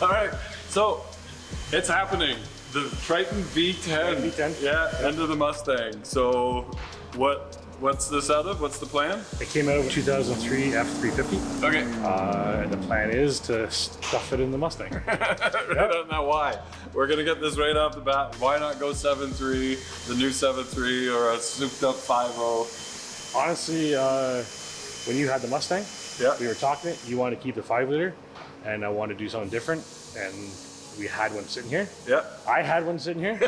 All right, so it's happening. The Triton V10. V10. Yeah, into the Mustang. So what's this out of? What's the plan? It came out of a 2003 F350. Okay. And the plan is to stuff it in the Mustang. I don't know why. We're gonna get this right off the bat. Why not go 7.3, the new 7.3, or a souped up 5.0? Honestly, when you had the Mustang, we were talking it, you wanted to keep the 5-liter, and I wanted to do something different, and we had one sitting here. Yeah. I had one sitting here.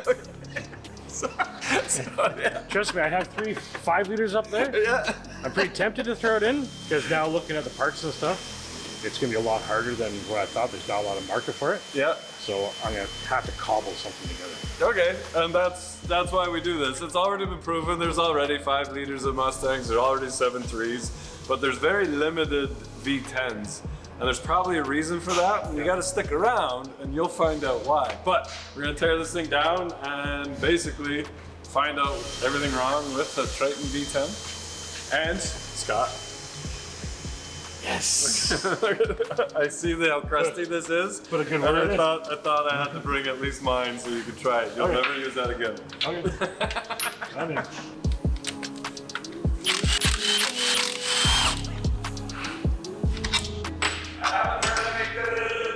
Trust me, I have 3 5-liters up there. Yeah. I'm pretty tempted to throw it in, because now looking at the parts and stuff, it's gonna be a lot harder than what I thought. There's not a lot of market for it. Yeah. So I'm gonna have to cobble something together. Okay, and that's why we do this. It's already been proven. There's already 5 liters of Mustangs. There's already 7.3s, but there's very limited V10s. And there's probably a reason for that, and you gotta stick around and you'll find out why. But we're gonna tear this thing down and basically find out everything wrong with the Triton V10. And Scott. Yes! I see how crusty this is. Put a good and word in. I thought I had to bring at least mine so you could try it. You'll never use that again. Okay.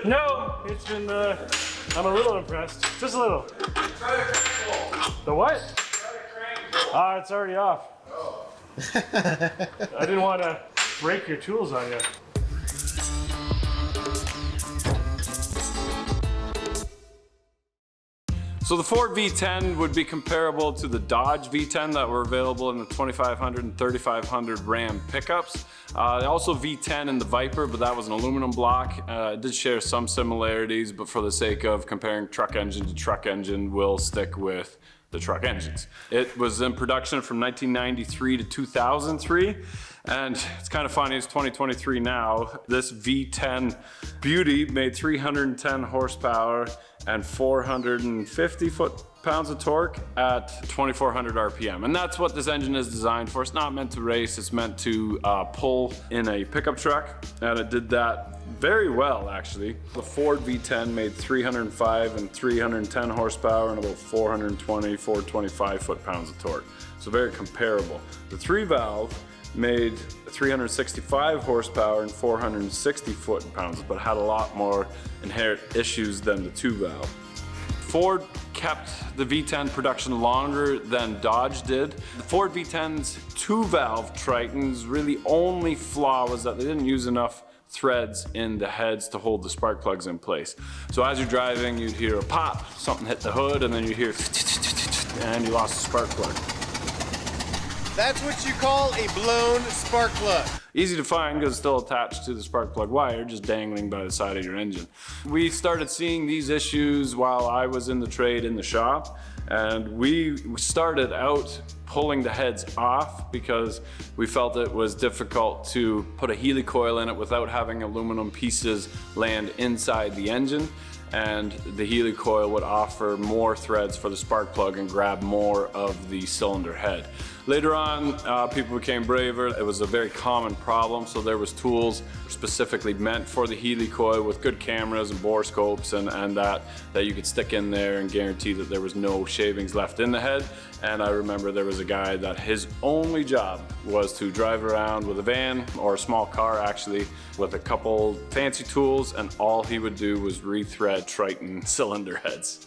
No, it's been, I'm a little impressed. Just a little. Try the crank. The what? Try the crank. It's already off. Oh. I didn't want to break your tools on you. So the Ford V10 would be comparable to the Dodge V10 that were available in the 2500 and 3500 Ram pickups. Also V10 in the Viper, but that was an aluminum block. It did share some similarities, but for the sake of comparing truck engine to truck engine, we'll stick with the truck engines. It was in production from 1993 to 2003. And it's kind of funny, it's 2023 now. This V10 beauty made 310 horsepower and 450 foot-pounds of torque at 2400 RPM. And that's what this engine is designed for. It's not meant to race, it's meant to pull in a pickup truck. And it did that very well, actually. The Ford V10 made 305 and 310 horsepower and about 420, 425 foot-pounds of torque. So very comparable. The 3-valve made 365 horsepower and 460 foot-pounds, but had a lot more inherent issues than the 2-valve. Ford kept the V10 production longer than Dodge did. The Ford V10's 2-valve Triton's really only flaw was that they didn't use enough threads in the heads to hold the spark plugs in place. So as you're driving, you'd hear a pop, something hit the hood, and then you hear and you lost the spark plug. That's what you call a blown spark plug. Easy to find because it's still attached to the spark plug wire, just dangling by the side of your engine. We started seeing these issues while I was in the trade in the shop, and we started out pulling the heads off because we felt it was difficult to put a helicoil in it without having aluminum pieces land inside the engine. And the helicoil would offer more threads for the spark plug and grab more of the cylinder head. Later on, people became braver. It was a very common problem, so there was tools specifically meant for the helicoil with good cameras and bore scopes and that you could stick in there and guarantee that there was no shavings left in the head. And I remember there was a guy that his only job was to drive around with a van or a small car actually with a couple fancy tools, and all he would do was rethread Triton cylinder heads.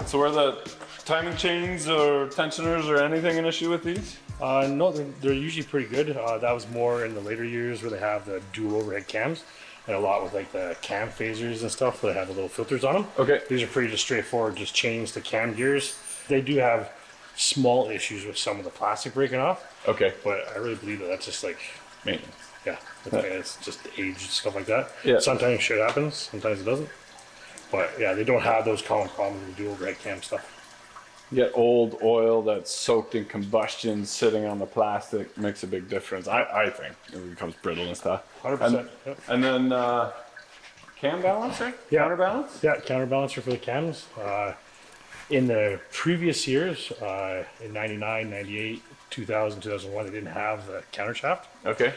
So were the timing chains or tensioners or anything an issue with these? No, they're usually pretty good. That was more in the later years where they have the dual overhead cams, and a lot with like the cam phasers and stuff where they have the little filters on them. Okay. These are pretty just straightforward, just change the cam gears. They do have small issues with some of the plastic breaking off. Okay. But I really believe that that's just like maintenance. Yeah. It's just age and stuff like that. Yeah. Sometimes shit happens, sometimes it doesn't. But yeah, they don't have those common problems with dual overhead cam stuff. You get old oil that's soaked in combustion sitting on the plastic, makes a big difference. I think it becomes brittle and stuff. 100%. And then cam balancer? Yeah. Counterbalance? Yeah, counterbalancer for the cams. In the previous years, in 99, 98, 2000, 2001, they didn't have the countershaft. Okay.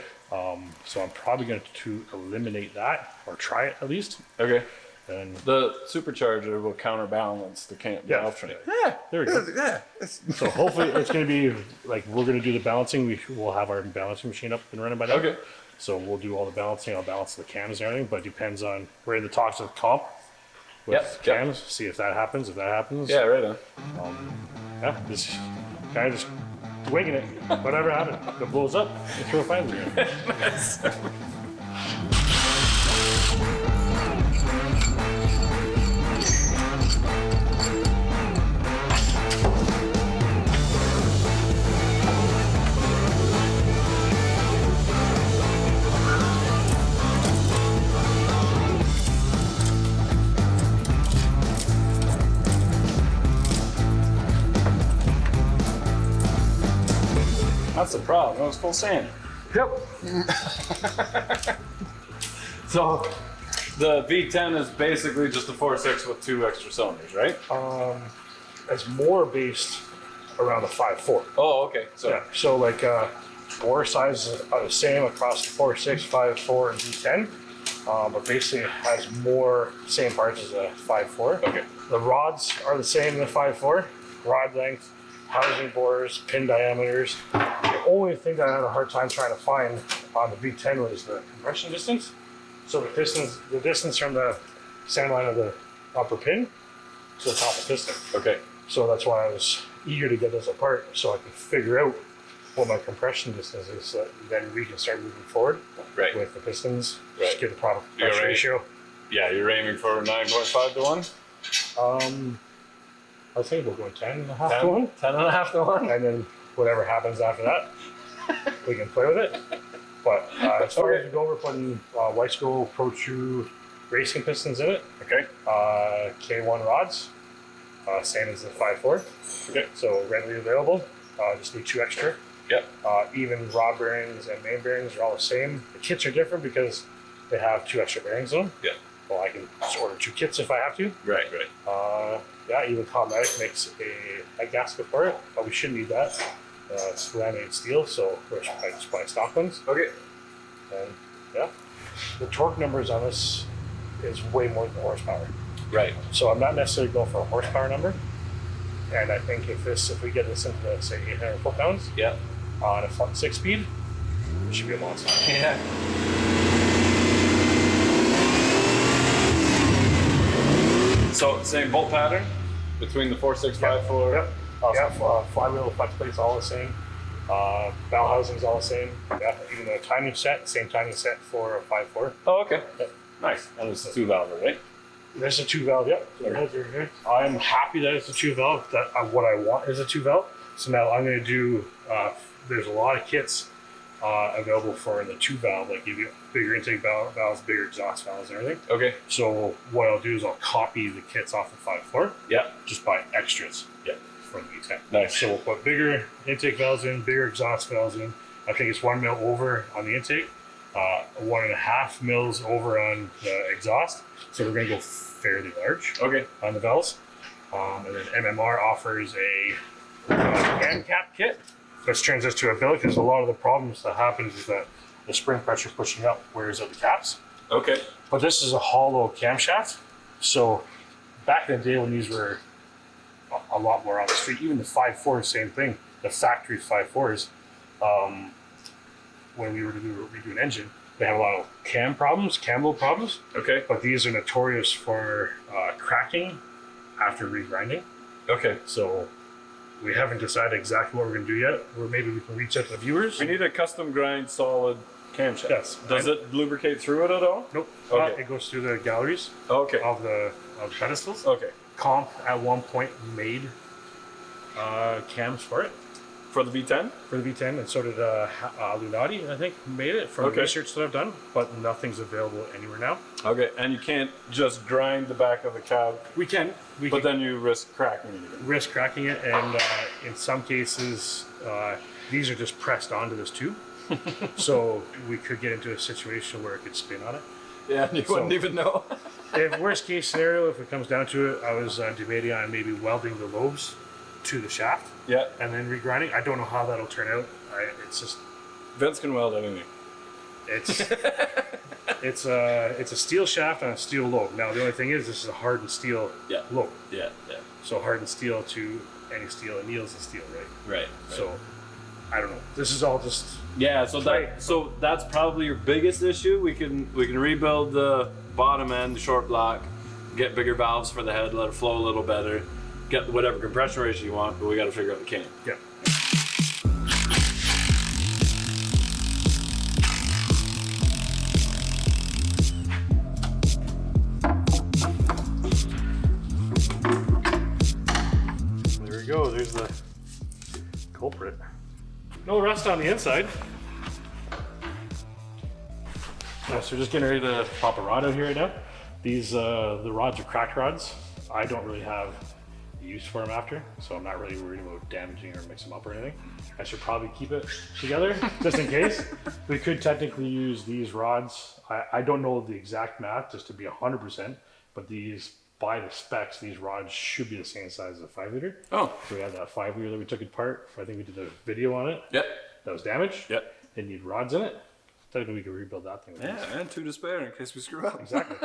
So I'm probably going to eliminate that or try it at least. Okay. And The supercharger will counterbalance the valve. yeah, there we go. Yeah. So hopefully it's going to be like we're going to do the balancing. We'll have our balancing machine up and running by then. Okay. So we'll do all the balancing. I'll balance the cams and everything, but it depends on we're in the talks with comp with cams. See if that happens. If that happens, Yeah, right on. yeah, just kind of just winging it. Whatever happens, if it blows up, we throw fines again. That's the problem. It was full sand. Yep. So the V10 is basically just a 4.6 with 2 extra cylinders, right? It's more based around the 5.4. Oh, okay. So Yeah. So like bore sizes are the same across the 4.6, 5.4, and V10, but basically it has more same parts as a 5.4. Okay. The rods are the same in the 5.4. Rod length, housing bores, pin diameters. The only thing that I had a hard time trying to find on the V10 was the compression distance. So the distance from the center line of the upper pin to the top of the piston. Okay. So that's why I was eager to get this apart so I could figure out what my compression distance is. So then we can start moving forward Right. with the pistons. Right. Just get the proper You're compression right. ratio. Yeah, you're aiming for 9.5 to 1? I think we're going 10.5 to 1. 10.5 to 1? And then whatever happens after that, we can play with it. But as far as we go, we're putting White Scroll Pro True racing pistons in it. Okay. K1 rods, same as the 5.4. Okay. So readily available. Just need 2 extra. Yep. Even rod bearings and main bearings are all the same. The kits are different because they have 2 extra bearings in them. Yeah. Well, I can just order 2 kits if I have to. Right, right. Yeah, even Cosmetic makes a gasket for it, but we shouldn't need that. It's laminated steel, so I just buy stock ones. Okay. And yeah, the torque numbers on this is way more than the horsepower. Right. So I'm not necessarily going for a horsepower number. And I think if we get this into say 800 foot-pounds Yeah. on a 6-speed, it should be a monster. Yeah. So same bolt pattern between the 4.6, 5.4. Yep. Yeah, flywheel flex plates all the same. Bell housing's all the same. Yeah, even the timing set, same timing set for a 5.4. Oh, okay. Yep. Nice. And it's a 2-valve, right? There's a 2-valve, yep. I'm happy that it's a 2-valve. That what I want is a 2-valve. So now I'm going to do. There's a lot of kits available for the 2-valve, like give you bigger intake valves, bigger exhaust valves, and everything. Okay. So what I'll do is I'll copy the kits off the 5.4. Yeah. Just buy extras. Yeah. From the V10. Nice. So we'll put bigger intake valves in, bigger exhaust valves in. I think it's 1 mil over on the intake, 1.5 mils over on the exhaust. So we're going to go fairly large on the valves. And then MMR offers a hand cap kit, which turns us to a billet because a lot of the problems that happens is that the spring pressure pushing up wears out the caps. Okay. But this is a hollow camshaft. So back in the day when these were a lot more on the street, even the 5.4, same thing. The factory 5.4s, when we were to redo an engine, they have a lot of cam wheel problems. Okay. But these are notorious for cracking after regrinding. Okay. So we haven't decided exactly what we're going to do yet. Or maybe we can reach out to the viewers. We need a custom grind solid camshaft. Yes. Does it lubricate through it at all? Nope. Okay. It goes through the galleries Okay. of the pedestals. Okay. Comp at one point made cams for it. For the V10? For the V10, and so did Lunati, I think, made it from research that I've done, but nothing's available anywhere now. Okay, and you can't just grind the back of the cab, We can then you risk cracking it again. risk cracking it, and in some cases, these are just pressed onto this tube. So we could get into a situation where it could spin on it. Yeah, you wouldn't even know. If worst case scenario, if it comes down to it, I was debating on maybe welding the lobes to the shaft. Yeah. And then regrinding. I don't know how that'll turn out. It's just Vince can weld anything. it's a steel shaft on a steel lobe. Now the only thing is this is a hardened steel lobe. Yeah. So hardened steel to any steel anneals the steel, right? Right. So I don't know. This is all just So that's probably your biggest issue. We can rebuild the bottom end, the short block, get bigger valves for the head, let it flow a little better, get whatever compression ratio you want, but we got to figure out the cam. Yeah. There we go. There's the culprit. No rust on the inside. So we're just getting ready to pop a rod out here right now. These the rods are cracked rods. I don't really have use for them after, so I'm not really worried about damaging or mixing them up or anything. I should probably keep it together just in case. We could technically use these rods. I don't know the exact math just to be 100%, but these, by the specs, these rods should be the same size as a 5 liter. Oh. So we have that 5 liter that we took apart. I think we did a video on it. Yep. That was damaged. Yep. It needed rods in it. Technically we could rebuild that thing. Yeah, and 2 to spare in case we screw up. Exactly.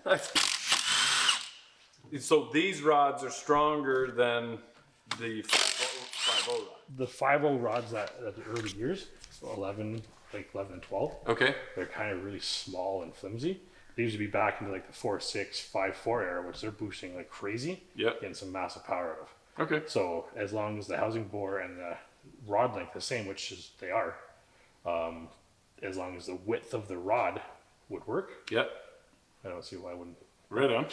Nice. So these rods are stronger than the 5.0 rod. The 5.0 rods that at the early years, 11 and 12. Okay. They're kind of really small and flimsy. They used to be back into like the 4.6, 5.4 era, which they're boosting like crazy. Yep. Getting some massive power out of. Okay. So as long as the housing bore and the rod length the same, which is they are, as long as the width of the rod would work, Yep. I don't see why I wouldn't. Right on.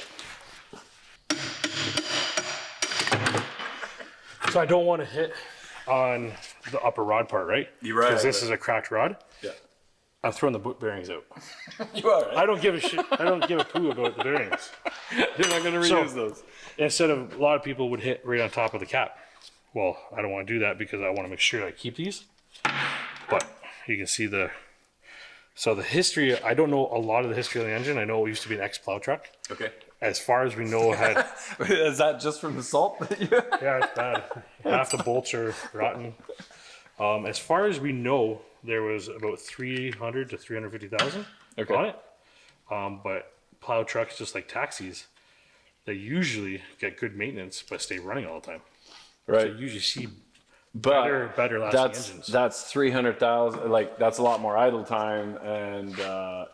So I don't want to hit on the upper rod part, right? You're right. Because this is a cracked rod. Yeah. I'm throwing the boot bearings out. You are, right? I don't give a shit. I don't give a poo about the bearings. You're not going to reuse those. Instead of, a lot of people would hit right on top of the cap. Well, I don't want to do that because I want to make sure I keep these. But you can see the history. I don't know a lot of the history of the engine. I know it used to be an ex-plow truck. Okay. As far as we know, had Is that just from the salt that you yeah, it's bad. Half the bolts are rotten. As far as we know, there was about 300 to 350,000 on it. But plow trucks, just like taxis, they usually get good maintenance but stay running all the time. Right. So you usually see better lasting engines. That's 300,000. Like that's a lot more idle time and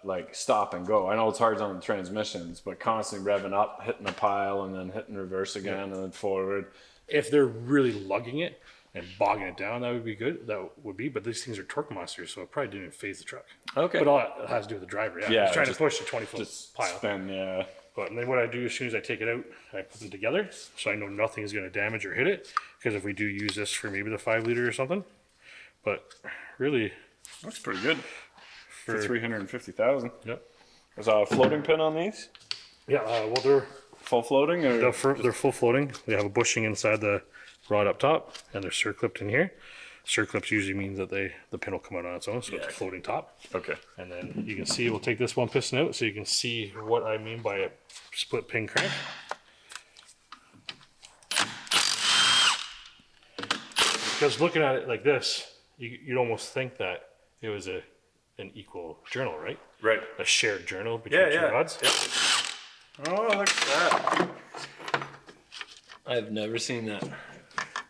like stop and go. I know it's hard on the transmissions, but constantly revving up, hitting a pile, and then hitting reverse again, and then forward. If they're really lugging it and bogging it down, that would be good. That would be. But these things are torque monsters, so it probably didn't even phase the truck. Okay. But all that has to do with the driver. Yeah. He's trying to push a 20-foot pile. Spin, yeah. But then what I do as soon as I take it out, I put them together so I know nothing is going to damage or hit it. Because if we do use this for maybe the 5 liter or something, but really, Looks pretty good for 350,000. Yep. There's a floating pin on these. Yeah. Well, they're Full floating, or they're full floating. They have a bushing inside the rod up top, and they're circlipped in here. Circlips usually means that the pin will come out on its own, so it's a floating top. okay. And then you can see, we'll take this one piston out so you can see what I mean by a split pin crank. Because looking at it like this, you'd almost think that it was an equal journal, right? Right. A shared journal between two rods. Yeah. Oh, look at that. I've never seen that.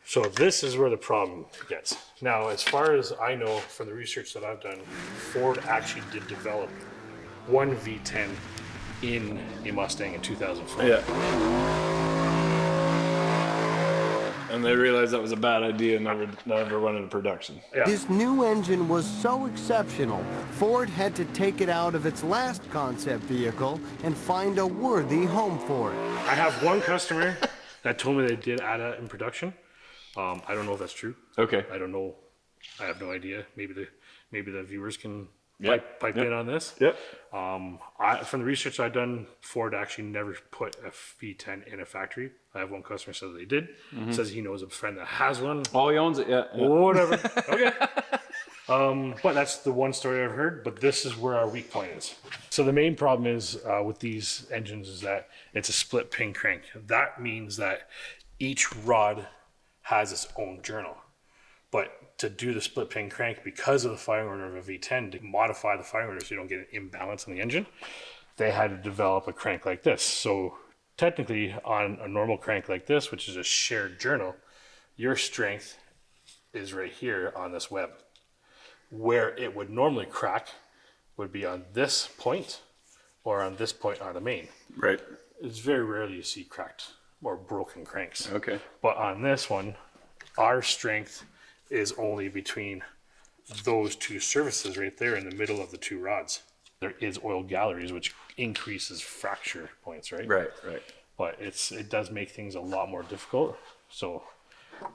So this is where the problem gets. Now, as far as I know from the research that I've done, Ford actually did develop one V10 in a Mustang in 2004. Yeah. And they realized that was a bad idea and never went into production. Yeah. This new engine was so exceptional, Ford had to take it out of its last concept vehicle and find a worthy home for it. I have one customer that told me they did add it in production. I don't know if that's true. Okay. I don't know. I have no idea. Maybe the viewers can pipe in on this. Yep. From the research I've done, Ford actually never put a V10 in a factory. I have one customer says they did. Says he knows a friend that has one. Oh, he owns it, yeah. Whatever. Okay. But that's the one story I've heard. But this is where our weak point is. So the main problem is with these engines is that it's a split pin crank. That means that each rod has its own journal. But to do the split pin crank, because of the firing order of a V10, to modify the firing order so you don't get an imbalance in the engine, they had to develop a crank like this. So technically, on a normal crank like this, which is a shared journal, your strength is right here on this web. Where it would normally crack would be on this point or on this point on the main. Right. It's very rarely you see cracked or broken cranks. Okay. But on this one, our strength is only between those two surfaces right there in the middle of the two rods. There is oil galleries, which increases fracture points, right? Right. But it does make things a lot more difficult. So,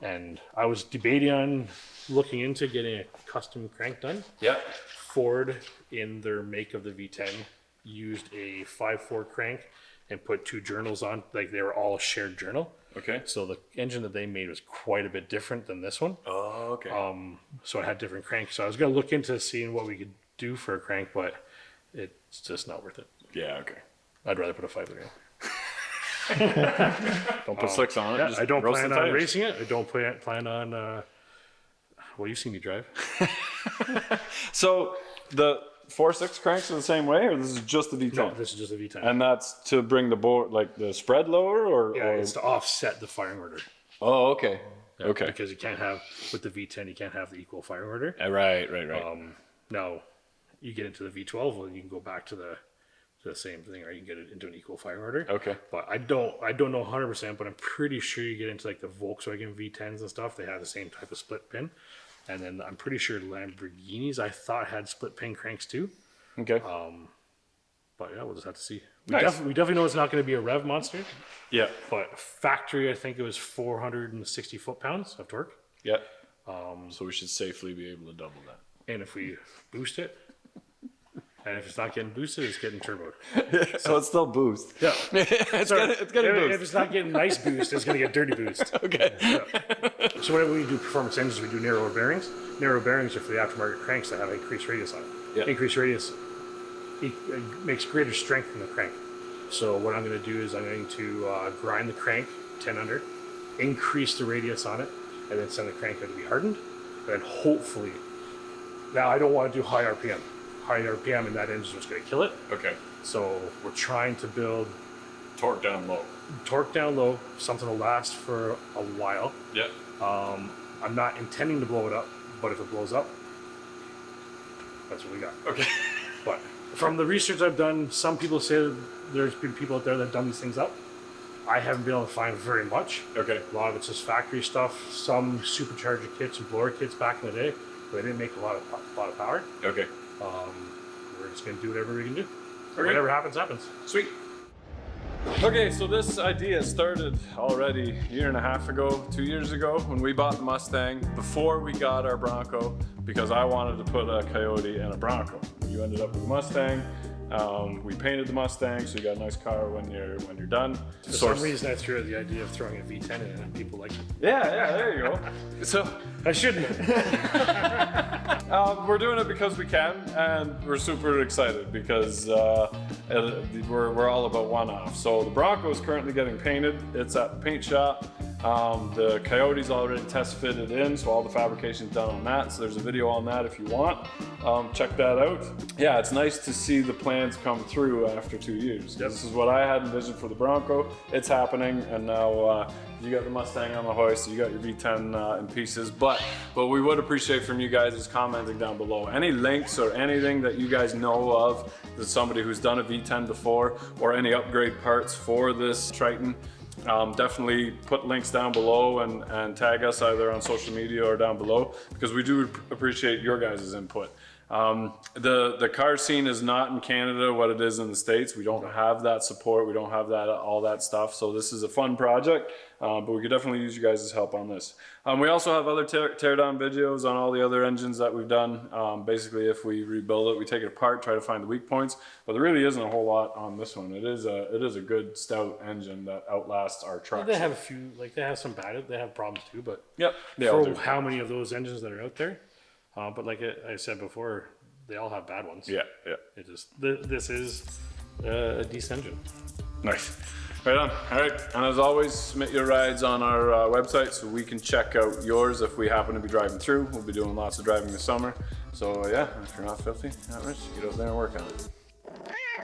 and I was debating on looking into getting a custom crank done. Yeah. Ford, in their make of the V10, used a 5.4 crank and put two journals on, like they were all a shared journal. Okay. So the engine that they made was quite a bit different than this one. Oh, okay. So it had different cranks. So I was going to look into seeing what we could do for a crank, but it's just not worth it. Yeah, okay. I'd rather put a 5-liter in. Don't put slicks on it. Yeah, just I don't roast plan the on tires. racing it. I don't plan on, well, you've seen me drive. So the 4.6 cranks are the same way, or this is just the V10? No, this is just a V10. And that's to bring the board, like the spread lower, or? Yeah, it's to offset the firing order. Oh, okay. Yeah, Okay. Because you can't have, with the V10, you can't have the equal firing order. Right. Now, you get into the V12, well, you can go back to the same thing, or you can get it into an equal firing order. Okay. But I don't know 100%, but I'm pretty sure you get into like the Volkswagen V10s and stuff, they have the same type of split pin. And then I'm pretty sure Lamborghinis, I thought, had split pin cranks too. Okay. But yeah, we'll just have to see. Nice. We definitely know it's not going to be a rev monster. Yeah. But factory, I think it was 460 foot-pounds of torque. Yeah. So we should safely be able to double that. And if we boost it, and if it's not getting boosted, it's getting turboed. So it's still boost. Yeah. it's gonna boost. If it's not getting nice boost, it's going to get dirty boost. Okay. So whenever we do performance engines, we do narrower bearings. Narrow bearings are for the aftermarket cranks that have increased radius on it. Yeah. Increased radius makes greater strength in the crank. So what I'm going to do is I'm going to grind the crank 10 under, increase the radius on it, and then send the crank out to be hardened. And then hopefully, now I don't want to do high RPM. High RPM and that engine is going to kill it. Okay. So we're trying to build Torque down low. torque down low, something to last for a while. Yeah. I'm not intending to blow it up, but if it blows up, that's what we got. Okay. But from the research I've done, some people say that there's been people out there that have done these things up. I haven't been able to find very much. Okay. A lot of it's just factory stuff. Some supercharger kits and blower kits back in the day, but they didn't make a lot of power. Okay. We're just gonna do whatever we can do. Okay. Whatever happens, happens. Sweet. Okay, so this idea started already a year and a half ago, 2 years ago, when we bought the Mustang, before we got our Bronco, because I wanted to put a Coyote and a Bronco. You ended up with a Mustang. We painted the Mustang, so you got a nice car when you're done. For some reason, I threw out the idea of throwing a V10 in it, and people liked it. Yeah, there you go. So I shouldn't. we're doing it because we can, and we're super excited because we're all about one-off. So the Bronco is currently getting painted. It's at the paint shop. The Coyote's already test fitted in, so all the fabrication's done on that. So there's a video on that if you want. Check that out. Yeah, it's nice to see the plans come through after 2 years. Yep. This is what I had envisioned for the Bronco. It's happening, and now you got the Mustang on the hoist, you got your V10 in pieces. But we would appreciate from you guys is commenting down below. Any links or anything that you guys know of, that somebody who's done a V10 before, or any upgrade parts for this Triton. Definitely put links down below and tag us either on social media or down below, because we do appreciate your guys' input. The car scene is not in Canada what it is in the States. We don't have that support. We don't have all that stuff. So this is a fun project, but we could definitely use you guys' help on this. We also have other teardown videos on all the other engines that we've done. Basically, if we rebuild it, we take it apart, try to find the weak points, but there really isn't a whole lot on this one. It is a good stout engine that outlasts our trucks. They have a few, like they have some bad, they have problems too, but Yep, they all do. for how many of those engines that are out there, but like I said before, they all have bad ones. Yeah. It just, this is a decent engine. Nice. Right on. All right, and as always, submit your rides on our website so we can check out yours if we happen to be driving through. We'll be doing lots of driving this summer. So yeah, if you're not filthy, not rich, get out there and work on it.